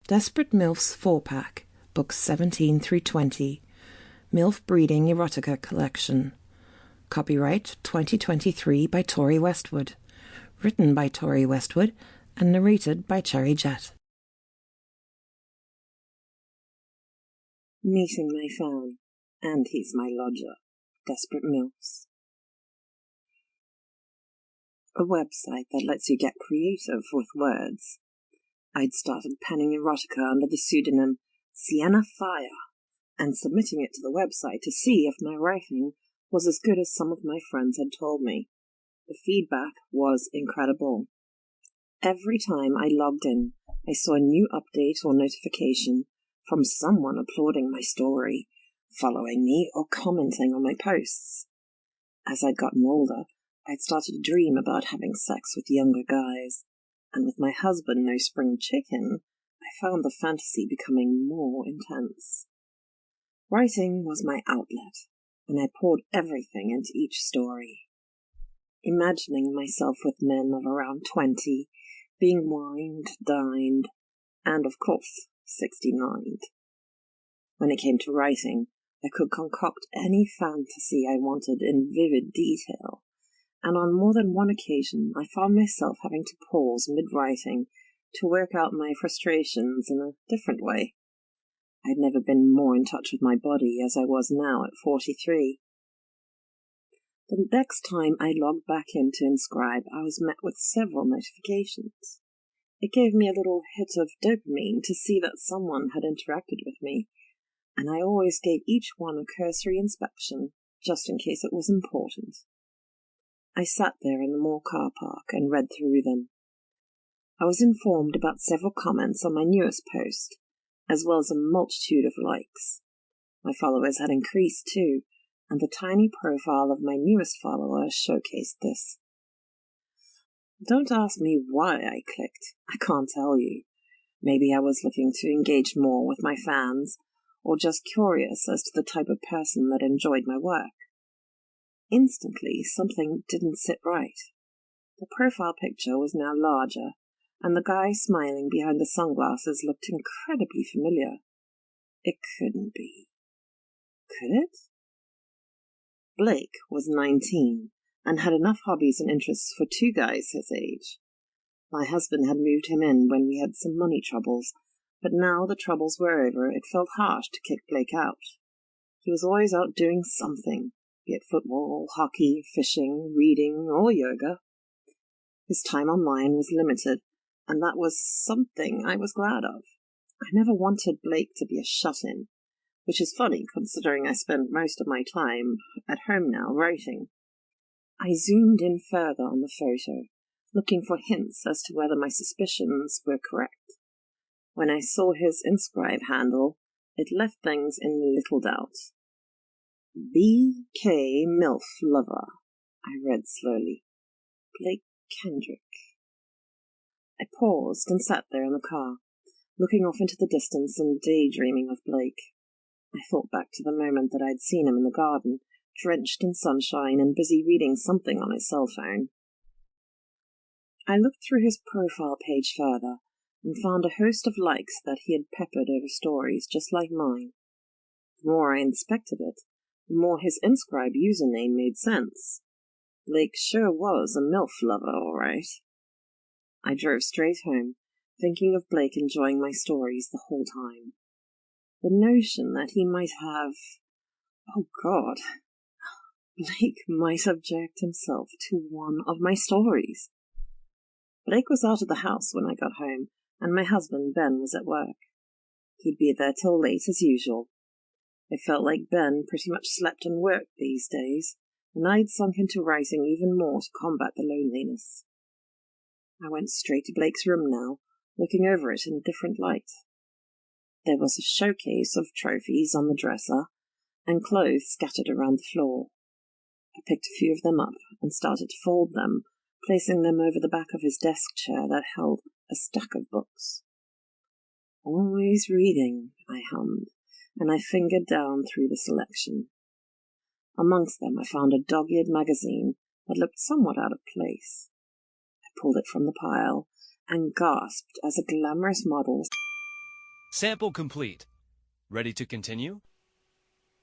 Desperate MILFs 4-pack, books 17 through 20, MILF Breeding Erotica Collection. Copyright 2023 by Tori Westwood. Written by Tori Westwood and narrated by Jett. Meeting my fan, and he's my lodger. Desperate MILFs. A website that lets you get creative with words. I'd started penning erotica under the pseudonym Sienna Fire, and submitting it to the website to see if my writing was as good as some of my friends had told me. The feedback was incredible. Every time I logged in, I saw a new update or notification from someone applauding my story, following me, or commenting on my posts. As I'd gotten older, I'd started to dream about having sex with younger guys, and with my husband no spring chicken, I found the fantasy becoming more intense. Writing was my outlet, and I poured everything into each story. Imagining myself with men of around 20, being wined, dined, and of course 69'd. When it came to writing, I could concoct any fantasy I wanted in vivid detail, and on more than one occasion I found myself having to pause mid-writing to work out my frustrations in a different way. I'd never been more in touch with my body as I was now at 43. The next time I logged back in to inscribe, I was met with several notifications. It gave me a little hit of dopamine to see that someone had interacted with me, and I always gave each one a cursory inspection, just in case it was important. I sat there in the mall car park and read through them. I was informed about several comments on my newest post, as well as a multitude of likes. My followers had increased too, and the tiny profile of my newest follower showcased this. Don't ask me why I clicked. I can't tell you. Maybe I was looking to engage more with my fans, or just curious as to the type of person that enjoyed my work. Instantly, something didn't sit right. The profile picture was now larger, and the guy smiling behind the sunglasses looked incredibly familiar. It couldn't be. Could it? Blake was 19, and had enough hobbies and interests for 2 guys his age. My husband had moved him in when we had some money troubles, but now the troubles were over, it felt harsh to kick Blake out. He was always out doing something, be it football, hockey, fishing, reading, or yoga. His time online was limited, and that was something I was glad of. I never wanted Blake to be a shut-in, which is funny considering I spend most of my time at home now writing. I zoomed in further on the photo, looking for hints as to whether my suspicions were correct. When I saw his inscribe handle, it left things in little doubt. B.K. MILF Lover, I read slowly. Blake Kendrick. I paused and sat there in the car, looking off into the distance and daydreaming of Blake. I thought back to the moment that I'd seen him in the garden, drenched in sunshine and busy reading something on his cell phone. I looked through his profile page further and found a host of likes that he had peppered over stories just like mine. The more I inspected it, the more his inscribe username made sense. Blake sure was a MILF lover, all right. I drove straight home, thinking of Blake enjoying my stories the whole time. The notion that he might have... Oh, God. Blake might object himself to one of my stories. Blake was out of the house when I got home, and my husband, Ben, was at work. He'd be there till late as usual. It felt like Ben pretty much slept and worked these days, and I'd sunk into writing even more to combat the loneliness. I went straight to Blake's room now, looking over it in a different light. There was a showcase of trophies on the dresser, and clothes scattered around the floor. I picked a few of them up and started to fold them, placing them over the back of his desk chair that held a stack of books. Always reading, I hummed, and I fingered down through the selection. Amongst them I found a dog-eared magazine that looked somewhat out of place. I pulled it from the pile and gasped as a glamorous model Sample complete. Ready to continue?